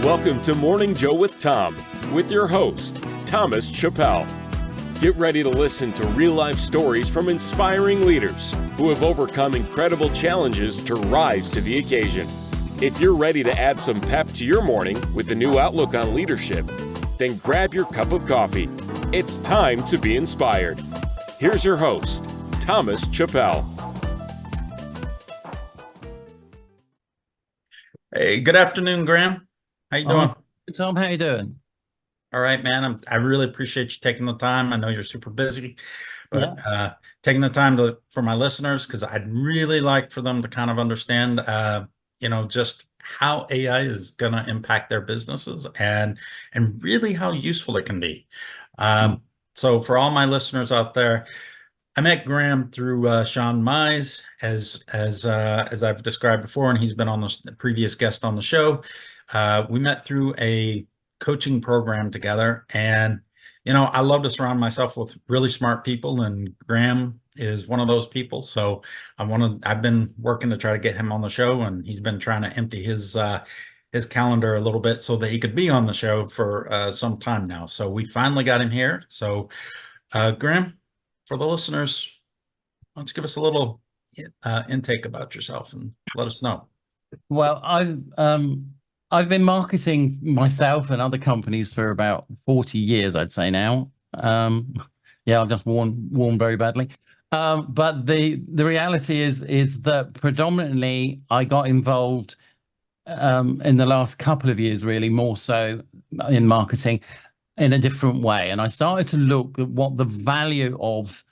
Welcome to Morning Joe with Tom, with your host, Thomas Chappell. Get ready to listen to real-life stories from inspiring leaders who have overcome incredible challenges to rise to the occasion. If you're ready to add some pep to your morning with a new outlook on leadership, then grab your cup of coffee. It's time to be inspired. Here's your host, Thomas Chappell. Hey, good afternoon, Graham. How you doing? Tom, how you doing? All right, man. I really appreciate you taking the time. I know you're super busy, but taking the time for my listeners, because I'd really like for them to kind of understand, just how AI is going to impact their businesses and really how useful it can be. So for all my listeners out there, I met Graham through Sean Mize, as I've described before, and he's been on the previous guest on the show. We met through a coaching program together, and I love to surround myself with really smart people, and Graham is one of those people. So I've been working to try to get him on the show, and he's been trying to empty his calendar a little bit so that he could be on the show for some time now. So we finally got him here. So Graham, for the listeners, why don't you give us a little intake about yourself and let us know? Well, I've been marketing myself and other companies for about 40 years, I'd say now. I've just worn very badly. But the reality is that predominantly I got involved in the last couple of years, really more so in marketing in a different way. And I started to look at what the value of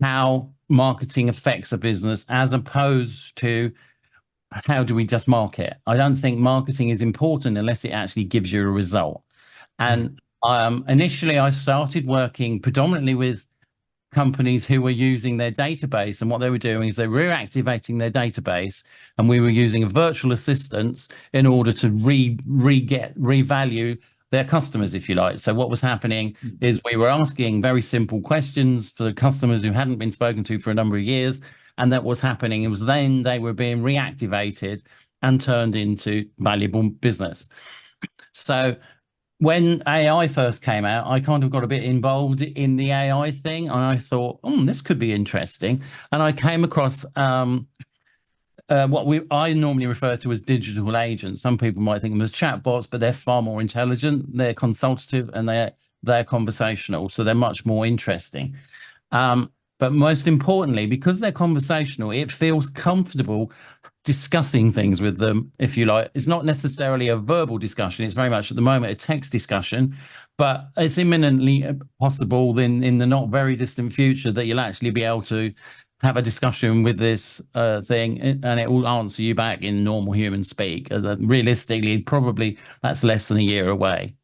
how marketing affects a business as opposed to how do we just market. I don't think marketing is important unless it actually gives you a result. And initially I started working predominantly with companies who were using their database, and what they were doing is they were reactivating their database, and we were using a virtual assistant in order to revalue their customers, if you like. So what was happening is we were asking very simple questions for the customers who hadn't been spoken to for a number of years, and that was happening. It was then they were being reactivated and turned into valuable business. So when AI first came out, I kind of got a bit involved in the AI thing, and I thought, this could be interesting. And I came across what I normally refer to as digital agents. Some people might think of them as chatbots, but they're far more intelligent, they're consultative, and they're conversational, so they're much more interesting. But most importantly, because they're conversational, it feels comfortable discussing things with them, if you like. It's not necessarily a verbal discussion. It's very much at the moment a text discussion, but it's imminently possible in the not very distant future that you'll actually be able to have a discussion with this thing, and it will answer you back in normal human speak. Realistically, probably that's less than a year away.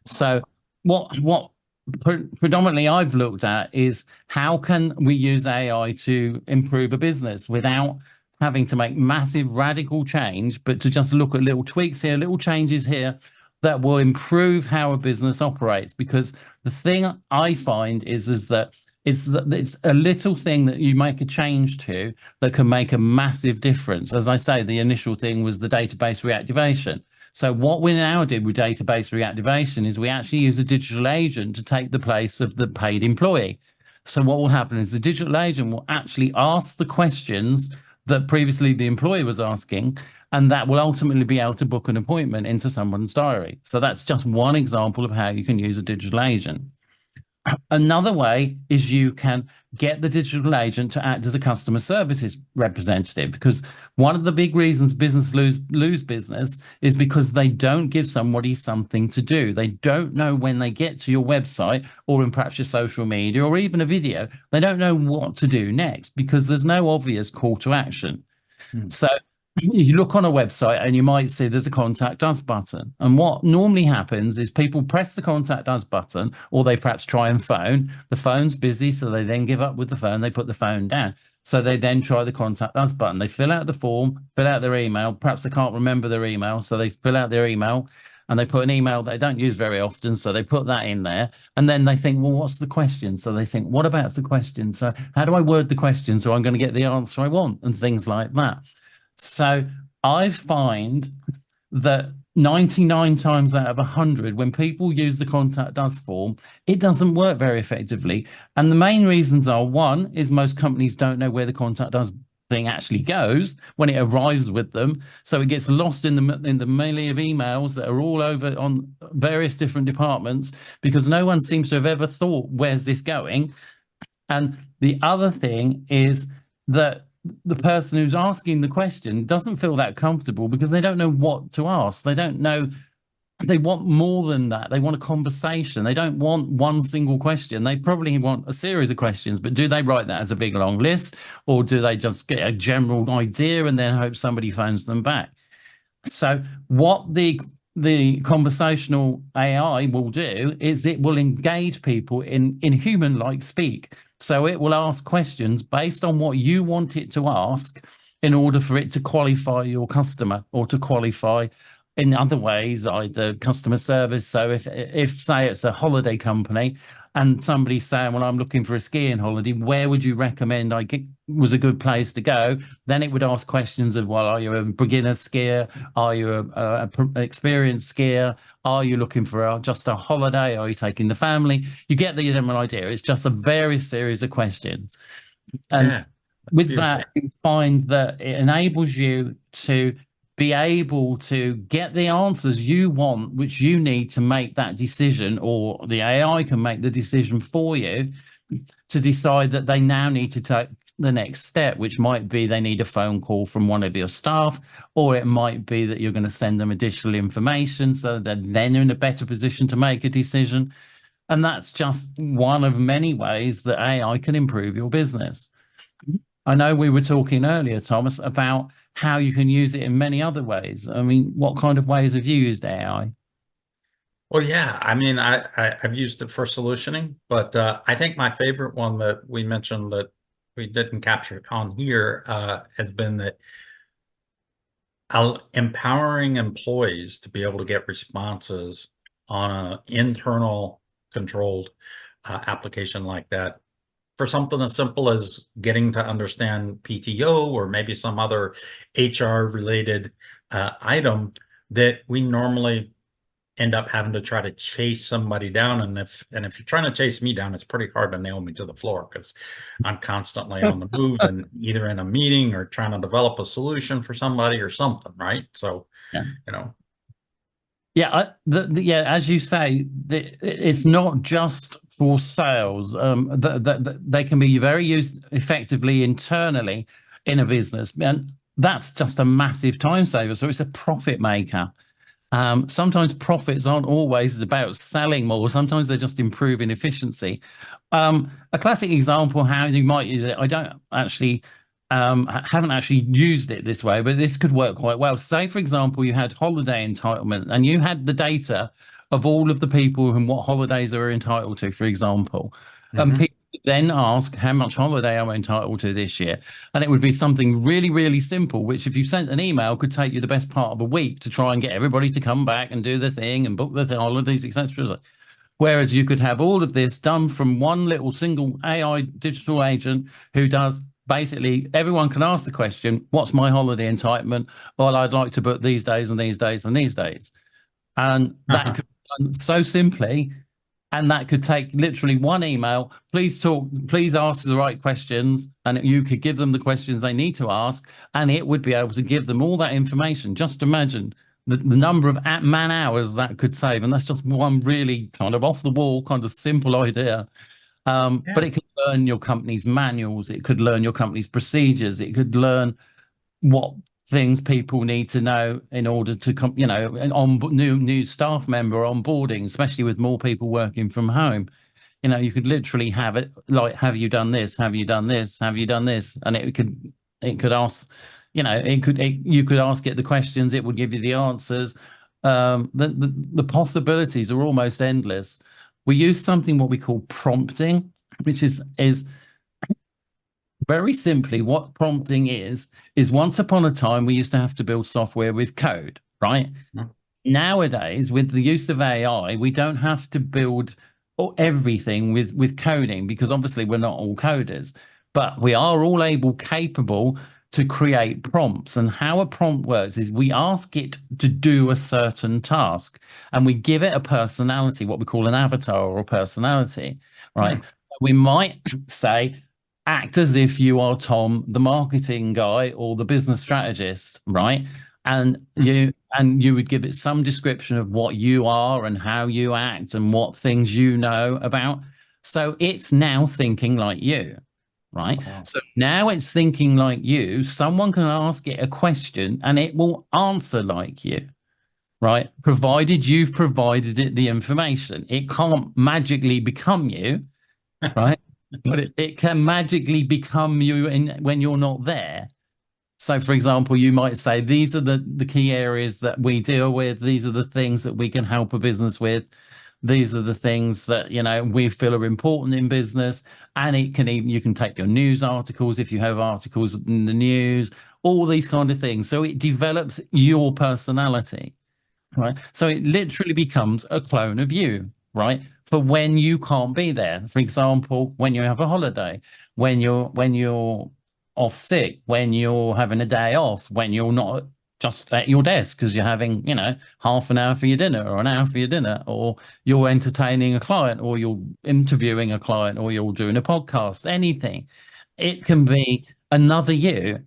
So what predominantly I've looked at is how can we use AI to improve a business without having to make massive radical change, but to just look at little tweaks here, little changes here that will improve how a business operates. Because the thing I find is that it's a little thing that you make a change to that can make a massive difference. As I say, the initial thing was the database reactivation. So what we now did with database reactivation is we actually use a digital agent to take the place of the paid employee. So what will happen is the digital agent will actually ask the questions that previously the employee was asking, and that will ultimately be able to book an appointment into someone's diary. So that's just one example of how you can use a digital agent. Another way is you can get the digital agent to act as a customer services representative, because one of the big reasons business lose business is because they don't give somebody something to do. They don't know when they get to your website or in perhaps your social media or even a video, they don't know what to do next because there's no obvious call to action. So you look on a website and you might see there's a contact us button. And what normally happens is people press the contact us button, or they perhaps try and phone. The phone's busy, so they then give up with the phone. They put the phone down. So they then try the contact us button. They fill out the form, fill out their email. Perhaps they can't remember their email, so they fill out their email and they put an email they don't use very often. So they put that in there. And then they think, well, what's the question? So they think, what about the question? So how do I word the question so I'm going to get the answer I want, and things like that. So I find that 99 times out of 100, when people use the contact us form, it doesn't work very effectively. And the main reasons are, one is most companies don't know where the contact us thing actually goes when it arrives with them, so it gets lost in the melee of emails that are all over on various different departments, because no one seems to have ever thought, where's this going? And the other thing is that the person who's asking the question doesn't feel that comfortable because they don't know what to ask. They don't know. They want more than that. They want a conversation. They don't want one single question. They probably want a series of questions, but do they write that as a big long list, or do they just get a general idea and then hope somebody phones them back? So what the conversational AI will do is it will engage people in human-like speak. So it will ask questions based on what you want it to ask in order for it to qualify your customer, or to qualify in other ways, either customer service. So if say it's a holiday company and somebody's saying, well, I'm looking for a skiing holiday, where would you recommend was a good place to go? Then it would ask questions of, well, are you a beginner skier? Are you a experienced skier? Are you looking for just a holiday? Are you taking the family? You get the general idea. It's just a various series of questions. And with beautiful. That, you find that it enables you to be able to get the answers you want, which you need to make that decision, or the AI can make the decision for you to decide that they now need to take the next step, which might be they need a phone call from one of your staff, or it might be that you're going to send them additional information so that then they're in a better position to make a decision. And that's just one of many ways that AI can improve your business. I know we were talking earlier, Thomas, about how you can use it in many other ways. I mean, what kind of ways have you used AI? Well, yeah, I mean, I've used it for solutioning, but I think my favorite one that we mentioned that we didn't capture on here has been that empowering employees to be able to get responses on an internal controlled application like that, for something as simple as getting to understand PTO or maybe some other HR related item that we normally end up having to try to chase somebody down. And if you're trying to chase me down, it's pretty hard to nail me to the floor because I'm constantly on the move and either in a meeting or trying to develop a solution for somebody or something, right? So, yeah. You know. Yeah, as you say, it's not just for sales. They can be very used effectively internally in a business, and that's just a massive time saver. So it's a profit maker. Sometimes profits aren't always about selling more. Sometimes they're just improving efficiency. A classic example how you might use it, I don't actually haven't actually used it this way, but this could work quite well. Say, for example, you had holiday entitlement and you had the data of all of the people and what holidays they were entitled to, for example. And people then ask, how much holiday am I entitled to this year? And it would be something really, really simple, which if you sent an email could take you the best part of a week to try and get everybody to come back and do the thing and book the holidays, etc. Whereas you could have all of this done from one little single AI digital agent who does basically, everyone can ask the question, what's my holiday entitlement? Well, I'd like to book these days and these days and these days. And that could be done so simply. And that could take literally one email. Please ask the right questions. And you could give them the questions they need to ask. And it would be able to give them all that information. Just imagine the number of man hours that could save. And that's just one really kind of off the wall, kind of simple idea. But it could learn your company's manuals. It could learn your company's procedures. It could learn what things people need to know in order to come, on new staff member onboarding, especially with more people working from home. You could literally have it like, have you done this? Have you done this? Have you done this? And it could ask, you could ask it the questions. It would give you the answers. The possibilities are almost endless. We use something what we call prompting, which is very simply what prompting is once upon a time we used to have to build software with code, right? Nowadays, with the use of AI, we don't have to build everything with coding, because obviously we're not all coders, but we are all capable to create prompts. And how a prompt works is we ask it to do a certain task and we give it a personality, what we call an avatar or a personality, right? We might say, act as if you are Tom, the marketing guy or the business strategist, right? And you would give it some description of what you are and how you act and what things you know about. So it's now thinking like you, right? Wow. So now it's thinking like you. Someone can ask it a question and it will answer like you, right? Provided you've provided it the information. It can't magically become you, right? But it can magically become you when you're not there. So, for example, you might say, these are the key areas that we deal with. These are the things that we can help a business with. These are the things that, you know, we feel are important in business. And it can even, you can take your news articles if you have articles in the news, all these kind of things. So it develops your personality, right? So it literally becomes a clone of you, right? For when you can't be there. For example, when you have a holiday, when you're off sick, when you're having a day off, when you're not just at your desk because you're having, you know, half an hour for your dinner or an hour for your dinner, or you're entertaining a client, or you're interviewing a client, or you're doing a podcast, anything. It can be another you.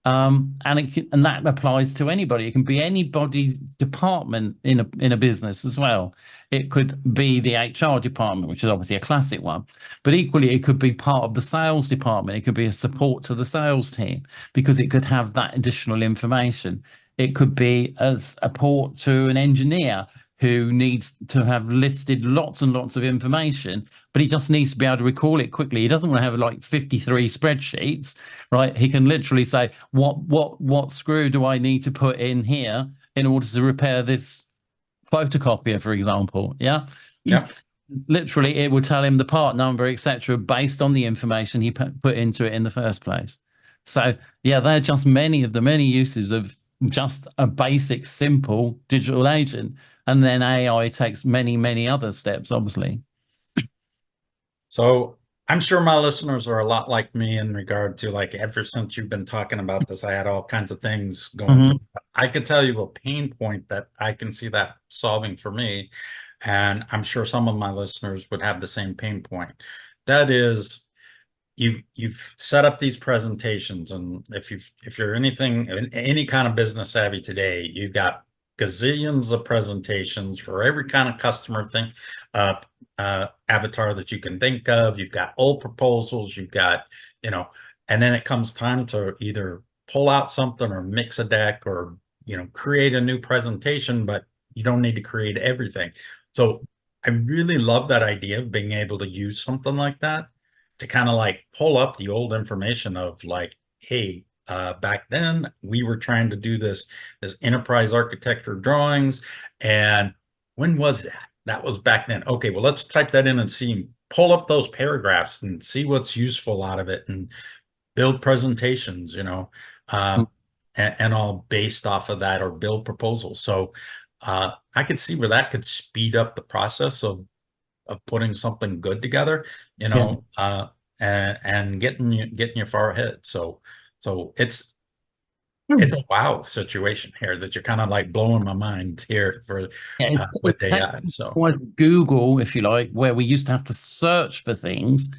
And that applies to anybody. It can be anybody's department in a business as well. It could be the HR department, which is obviously a classic one, but equally it could be part of the sales department. It could be a support to the sales team because it could have that additional information. It could be a support to an engineer who needs to have listed lots and lots of information, but he just needs to be able to recall it quickly. He doesn't want to have like 53 spreadsheets, right? He can literally say, what screw do I need to put in here in order to repair this photocopier, for example? Yeah. Literally, it will tell him the part number, etc., based on the information he put into it in the first place. So yeah, they're just many of the many uses of just a basic, simple digital agent. And then AI takes many, many other steps, obviously. So I'm sure my listeners are a lot like me in regard to, like, ever since you've been talking about this, I had all kinds of things going through. I could tell you a pain point that I can see that solving for me. And I'm sure some of my listeners would have the same pain point. That is, you've set up these presentations, and if you're any kind of business savvy today, you've got gazillions of presentations for every kind of customer thing, avatar that you can think of. You've got old proposals, you've got, you know, and then it comes time to either pull out something or mix a deck or, you know, create a new presentation, but you don't need to create everything. So I really love that idea of being able to use something like that to kind of like pull up the old information of like, hey, back then we were trying to do this enterprise architecture drawings, and when was that? That was back then. Okay, well, let's type that in and see, pull up those paragraphs and see what's useful out of it and build presentations, you know, and all based off of that, or build proposals. So I could see where that could speed up the process of putting something good together, you know, and getting you far ahead. So it's a wow situation here that you're kind of like blowing my mind here for with AI. So Google, if you like, where we used to have to search for things,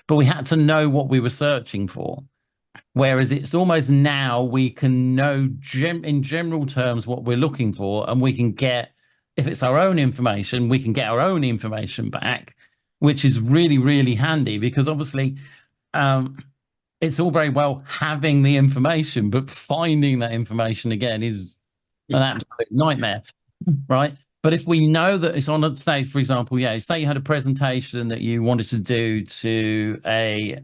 but we had to know what we were searching for. Whereas it's almost now we can know in general terms what we're looking for, and we can get, if it's our own information, we can get our own information back, which is really, really handy, because obviously it's all very well having the information, but finding that information again is an absolute nightmare, right? But if we know that it's on, say, for example, say you had a presentation that you wanted to do to a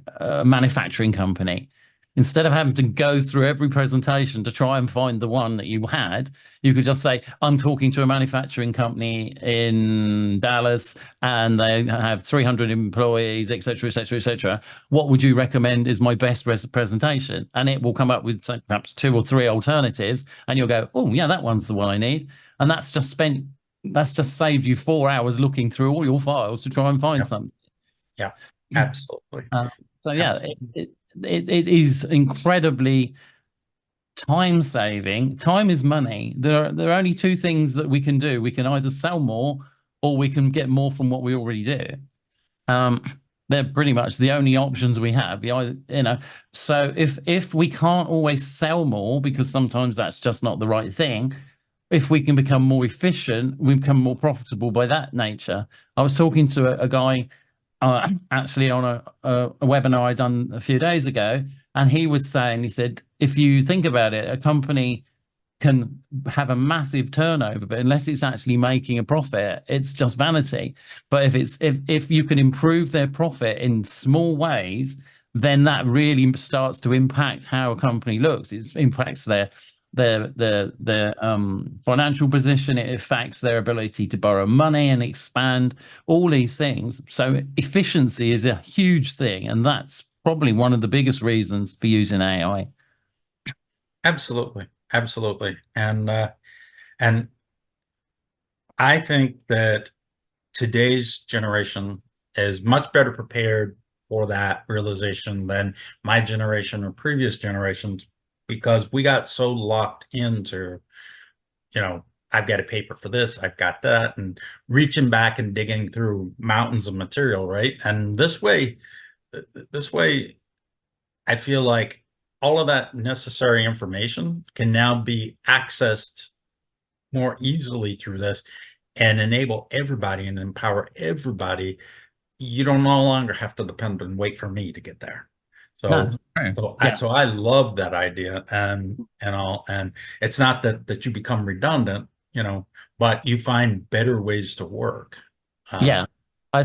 manufacturing company. Instead of having to go through every presentation to try and find the one that you had, you could just say, I'm talking to a manufacturing company in Dallas and they have 300 employees, et cetera, et cetera, et cetera. What would you recommend is my best presentation? And it will come up with perhaps 2 or 3 alternatives, and you'll go, oh yeah, that one's the one I need. And that's just saved you 4 hours looking through all your files to try and find something. Yeah, absolutely. So yeah, it is incredibly time saving. Time is money. There are only two things that we can do. We can either sell more or we can get more from what we already do. They're pretty much the only options we have. So if we can't always sell more, because sometimes that's just not the right thing, if we can become more efficient, we become more profitable by that nature. I was talking to a guy actually on a webinar I done a few days ago, and he was saying, he said, if you think about it, a company can have a massive turnover, but unless it's actually making a profit, it's just vanity. But if you can improve their profit in small ways, then that really starts to impact how a company looks. It impacts their financial position. It affects their ability to borrow money and expand, all these things. So efficiency is a huge thing, and that's probably one of the biggest reasons for using AI. Absolutely. Absolutely. And I think that today's generation is much better prepared for that realization than my generation or previous generations, because we got so locked into, I've got a paper for this, I've got that, and reaching back and digging through mountains of material, right? And this way, I feel like all of that necessary information can now be accessed more easily through this and enable everybody and empower everybody. You don't no longer have to depend and wait for me to get there. So, so I love that idea, and it's not that you become redundant, but you find better ways to work. I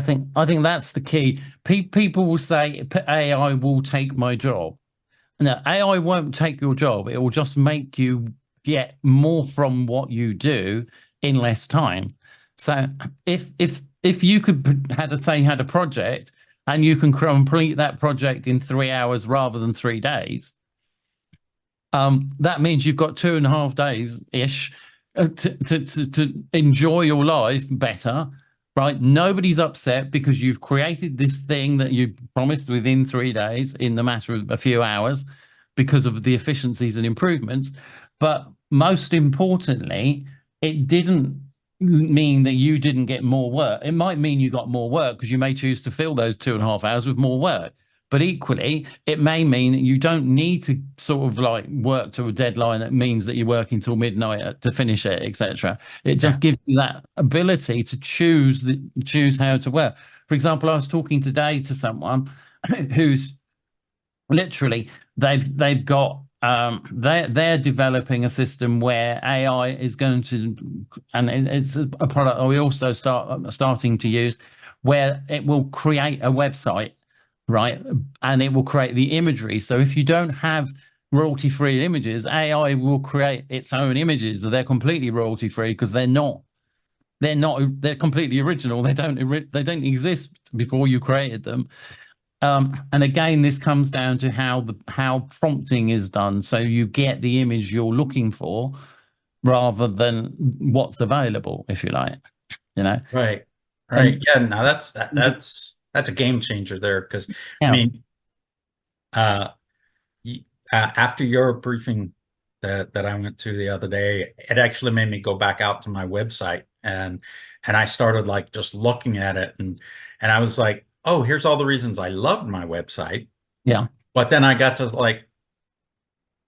think that's the key. People will say AI will take my job. No, AI won't take your job. It will just make you get more from what you do in less time. So if you could had a project and you can complete that project in 3 hours rather than 3 days, that means you've got 2.5 days ish to enjoy your life better. Right? Nobody's upset because you've created this thing that you promised within 3 days in the matter of a few hours because of the efficiencies and improvements. But most importantly, it didn't mean that you didn't get more work. It might mean you got more work because you may choose to fill those 2.5 hours with more work. But equally, it may mean that you don't need to sort of like work to a deadline that means that you're working till midnight to finish it, etc. It just gives you that ability to choose how to work. For example, I was talking today to someone who's literally they've got they're developing a system where AI is going to, and it's a product we also starting to use, where it will create a website. Right, and it will create the imagery. So if you don't have royalty-free images, AI will create its own images. They're completely royalty-free because they're completely original. They don't exist before you created them. And again, this comes down to how prompting is done. So you get the image you're looking for rather than what's available, if you like. Right. Yeah. Now that's a game changer there, because I mean, after your briefing that I went to the other day, it actually made me go back out to my website, and I started like just looking at it, and I was like, oh, here's all the reasons I loved my website. Yeah. But then I got to like,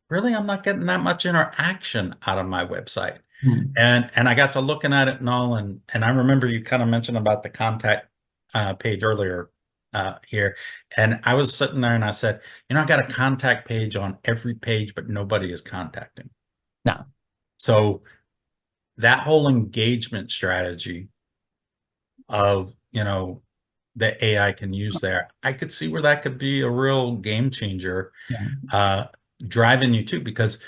really, I'm not getting that much interaction out of my website. And I got to looking at it and all, and I remember you kind of mentioned about the contact page earlier here, and I was sitting there and I said, I got a contact page on every page, but nobody is contacting. No. So that whole engagement strategy of that AI can use there, I could see where that could be a real game changer, driving you too, because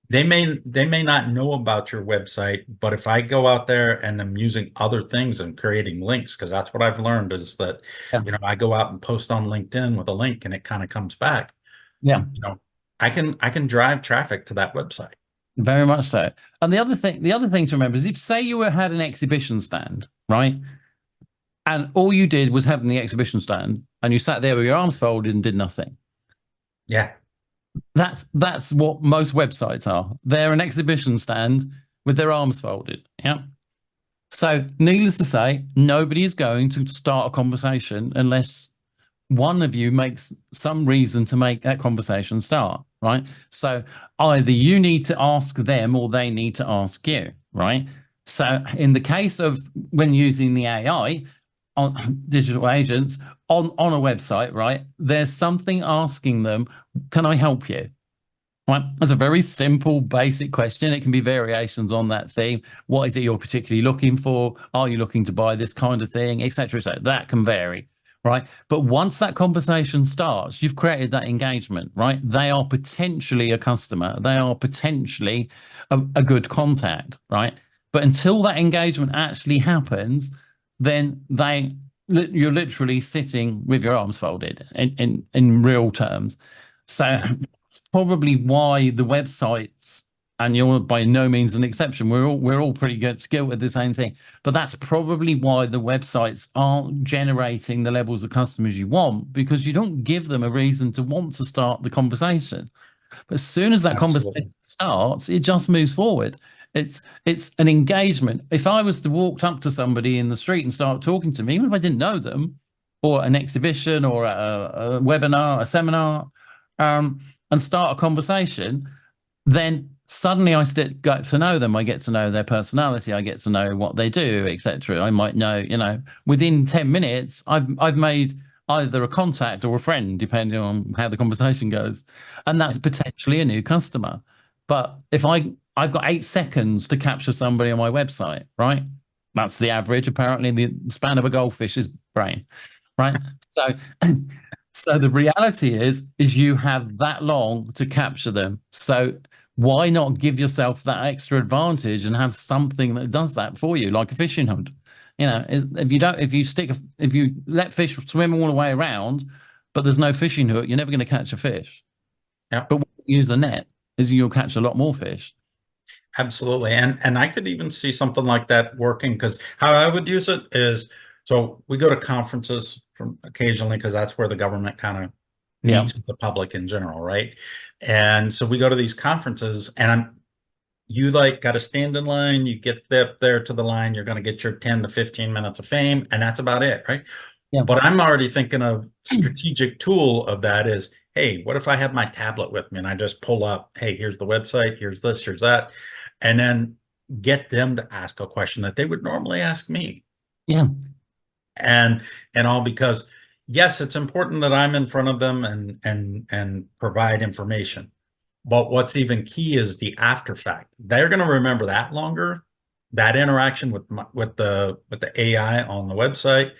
they may not know about your website, but if I go out there and I'm using other things and creating links, because that's what I've learned is that, I go out and post on LinkedIn with a link and it kind of comes back. Yeah. I can drive traffic to that website. Very much so. And the other thing to remember is, if say you had an exhibition stand, right? And all you did was have the exhibition stand and you sat there with your arms folded and did nothing. Yeah. That's what most websites are. They're an exhibition stand with their arms folded. Yeah. So, needless to say, nobody is going to start a conversation unless one of you makes some reason to make that conversation start, right? So, either you need to ask them or they need to ask you, right? So, in the case of when using the AI on digital agents on a website, right, there's something asking them, can I help you? Right. That's a very simple, basic question. It can be variations on that theme. What is it you're particularly looking for? Are you looking to buy this kind of thing, etc., etc.? That can vary, right? But once that conversation starts, you've created that engagement, right? They are potentially a customer. They are potentially a good contact, right? But until that engagement actually happens, then you're literally sitting with your arms folded in real terms. So it's probably why the websites, and you're by no means an exception, we're all pretty good skilled at the same thing, but that's probably why the websites aren't generating the levels of customers you want, because you don't give them a reason to want to start the conversation. But as soon as that conversation starts, it just moves forward. It's an engagement. If I was to walk up to somebody in the street and start talking to me, even if I didn't know them, or an exhibition or a webinar, a seminar, and start a conversation, then suddenly I get to know them. I get to know their personality. I get to know what they do, etc. I might know, within 10 minutes, I've made either a contact or a friend, depending on how the conversation goes. And that's potentially a new customer. But if I've got 8 seconds to capture somebody on my website, right? That's the average. Apparently, the span of a goldfish's brain, right? So the reality is you have that long to capture them. So why not give yourself that extra advantage and have something that does that for you, like a fishing hunt? If you let fish swim all the way around, but there's no fishing hook, you're never going to catch a fish. Yeah. But when you use a net, you'll catch a lot more fish. Absolutely. And I could even see something like that working, because how I would use it is, so we go to conferences from occasionally, because that's where the government kind of meets with the public in general, right? And so we go to these conferences, and you got to stand in line, you get there to the line, you're going to get your 10 to 15 minutes of fame, and that's about it, right? Yeah. But I'm already thinking of strategic tool of that is, hey, what if I have my tablet with me and I just pull up, hey, here's the website, here's this, here's that, and then get them to ask a question that they would normally ask me. Yeah. And all because, yes, it's important that I'm in front of them and provide information. But what's even key is the after fact. They're going to remember that longer, that interaction with the AI on the website,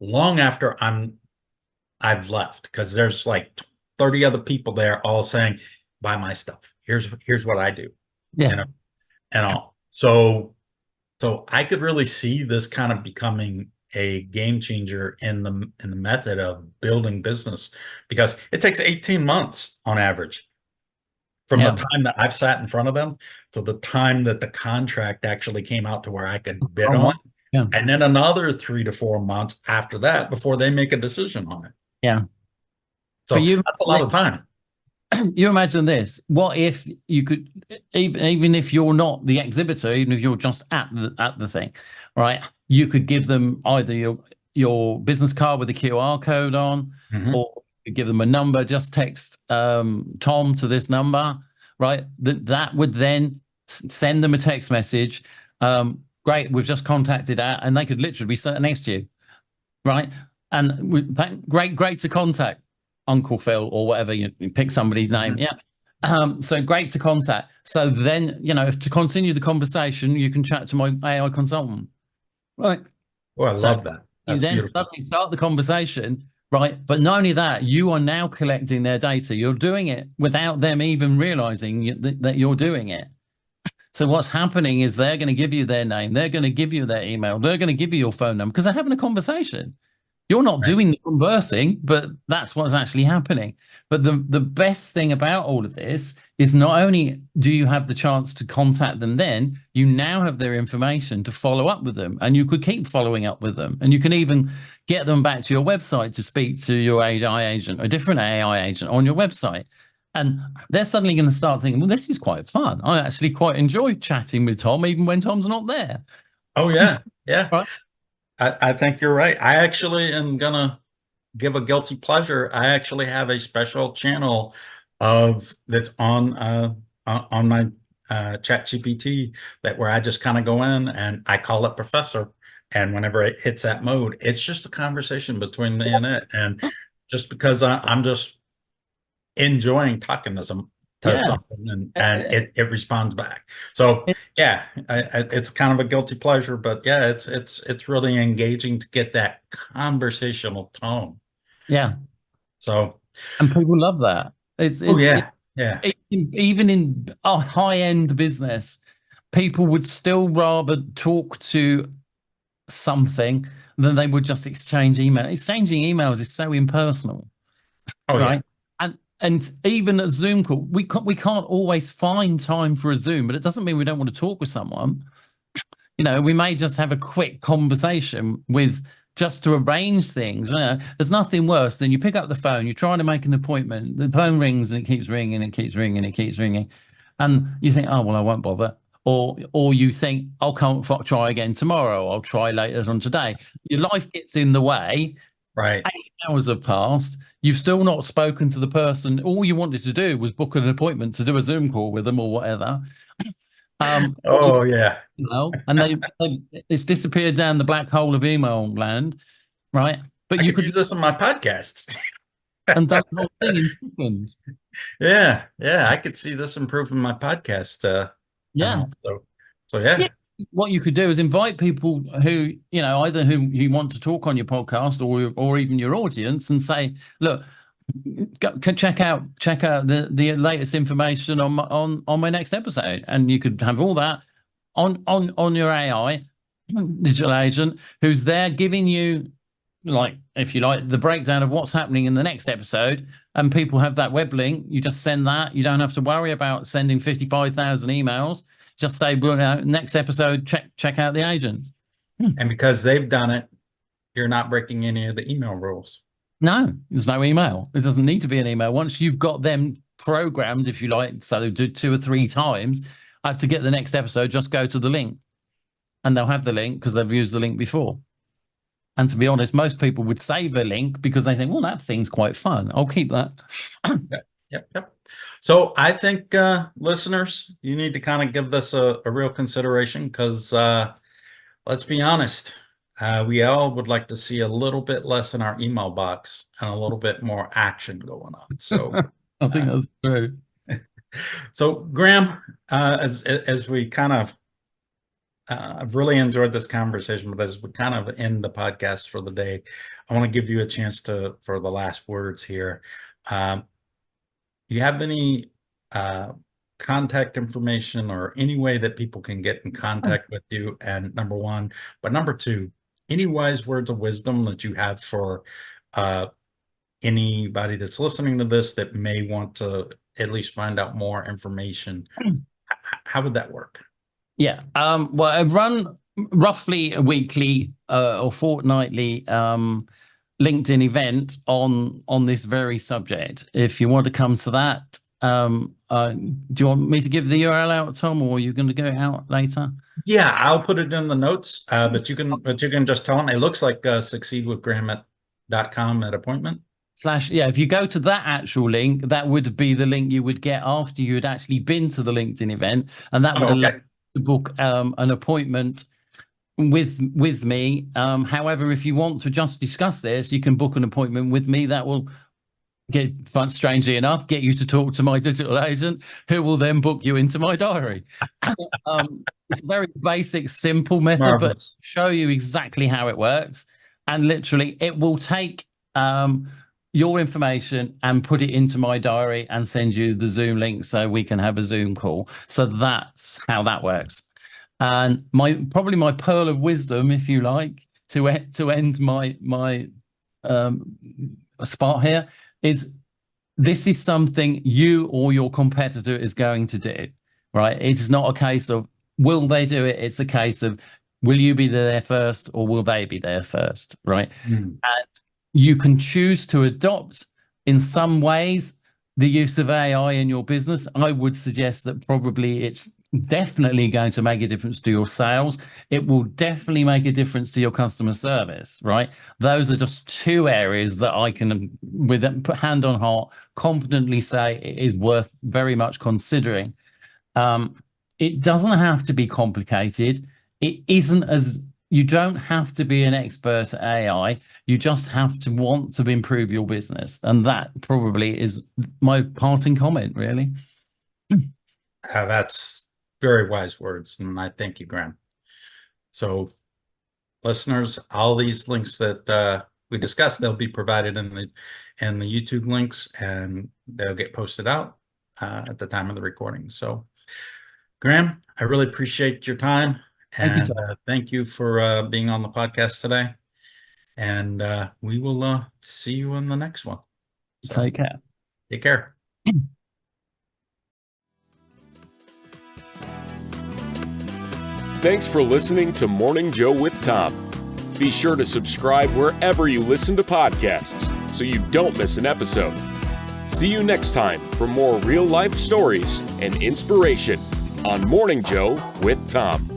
long after I've left, because there's like 30 other people there all saying, buy my stuff. Here's what I do. Yeah. And all. So I could really see this kind of becoming a game changer in the method of building business, because it takes 18 months on average from the time that I've sat in front of them to the time that the contract actually came out to where I could bid on. Yeah. And then another 3 to 4 months after that before they make a decision on it. Yeah. So that's a lot of time. You imagine this. What if you could, even if you're not the exhibitor, even if you're just at the thing, right? You could give them either your business card with a QR code on, or you give them a number, just text Tom to this number, right? That would then send them a text message. Great, we've just contacted out, and they could literally be sitting next to you, right? And great to contact Uncle Phil or whatever, you pick somebody's name. Yeah. So great to contact. So then, if to continue the conversation, you can chat to my AI consultant. Right. Oh, I love that. That's you then beautiful. Suddenly start the conversation, right? But not only that, you are now collecting their data. You're doing it without them even realizing that you're doing it. So what's happening is they're going to give you their name. They're going to give you their email. They're going to give you your phone number, because they're having a conversation. You're not doing the conversing, but that's what's actually happening. But the best thing about all of this is not only do you have the chance to contact them then, you now have their information to follow up with them, and you could keep following up with them. And you can even get them back to your website to speak to your AI agent, a different AI agent on your website. And they're suddenly going to start thinking, well, this is quite fun. I actually quite enjoy chatting with Tom, even when Tom's not there. Oh yeah, yeah. Right. I think you're right. I actually am gonna give a guilty pleasure. I actually have a special channel that's on my chat GPT, that where I just kind of go in and I call it Professor. And whenever it hits that mode, it's just a conversation between me and it. And just because I'm just enjoying talking to Yeah. something, and it responds back. So yeah, it's kind of a guilty pleasure, but yeah, it's really engaging to get that conversational tone. Yeah. So, And people love that. oh yeah, yeah. Even in a high-end business, people would still rather talk to something than they would just exchange email. Exchanging emails is so impersonal. Oh right? yeah. And even a Zoom call, we can't always find time for a Zoom, but it doesn't mean we don't want to talk with someone. You know, we may just have a quick conversation with, just to arrange things. You know, there's nothing worse than you pick up the phone, you're trying to make an appointment, the phone rings and it keeps ringing and it keeps ringing and it keeps ringing, and you think, oh well, I won't bother. Or you think, I'll come try again tomorrow. I'll try later on today. Your life gets in the way. Right. 8 hours have passed. You've still not spoken to the person. All you wanted to do was book an appointment to do a Zoom call with them or whatever. Oh yeah. You know, and it's disappeared down the black hole of email land, right? But I you could could do this on my podcast. and done the whole thing in seconds. Yeah, yeah. I could see this improving my podcast. Yeah. So yeah. Yeah. What you could do is invite people who, you know, either who you want to talk on your podcast or even your audience, and say, look, check out the latest information on my next episode, and you could have all that on your AI digital agent, who's there giving you, like, if you like, the breakdown of what's happening in the next episode. And people have that web link. You just send that. You don't have to worry about sending 55,000 emails. Just say, well, next episode, check out the agent. And because they've done it, you're not breaking any of the email rules. No, there's no email. It doesn't need to be an email. Once you've got them programmed, if you like, so they do 2 or 3 times, I have to get the next episode, just go to the link. And they'll have the link because they've used the link before. And to be honest, most people would save a link because they think, well, that thing's quite fun. I'll keep that. Yep. So I think listeners, you need to kind of give this a real consideration, because let's be honest, we all would like to see a little bit less in our email box and a little bit more action going on. So I think that's true. So Graham, as we kind of, I've really enjoyed this conversation, but as we kind of end the podcast for the day, I want to give you a chance for the last words here. Do you have any contact information or any way that people can get in contact with you? And number one, but number two, any wise words of wisdom that you have for anybody that's listening to this that may want to at least find out more information? How would that work? Yeah. Well, I run roughly a weekly or fortnightly LinkedIn event on this very subject. If you want to come to that, do you want me to give the URL out, Tom, or are you going to go out later? Yeah, I'll put it in the notes, but you can just tell them. It looks like succeedwithgraham.com at appointment. Yeah, if you go to that actual link, that would be the link you would get after you had actually been to the LinkedIn event, and that would allow you to book an appointment with me. However, if you want to just discuss this, you can book an appointment with me. That will strangely enough, get you to talk to my digital agent, who will then book you into my diary. It's a very basic, simple method, Marvelous. But show you exactly how it works. And literally, it will take your information and put it into my diary and send you the Zoom link so we can have a Zoom call. So that's how that works. And probably my pearl of wisdom, if you like, to end my spot here, is this is something you or your competitor is going to do, right? It's not a case of will they do it? It's a case of will you be there first or will they be there first, right? And you can choose to adopt in some ways the use of AI in your business, I would suggest that probably it's definitely going to make a difference to your sales. It will definitely make a difference to your customer service, right? Those are just two areas that I can, with hand on heart, confidently say it is worth very much considering. It doesn't have to be complicated. It isn't as, you don't have to be an expert at AI. You just have to want to improve your business. And that probably is my parting comment, really. That's very wise words, and I thank you, Graham. So, listeners, all these links that we discussed, they'll be provided in the YouTube links, and they'll get posted out at the time of the recording. So, Graham, I really appreciate your time, and thank you for being on the podcast today. And we will see you in the next one. So, take care. Take care. Thanks for listening to Morning Joe with Tom. Be sure to subscribe wherever you listen to podcasts so you don't miss an episode. See you next time for more real-life stories and inspiration on Morning Joe with Tom.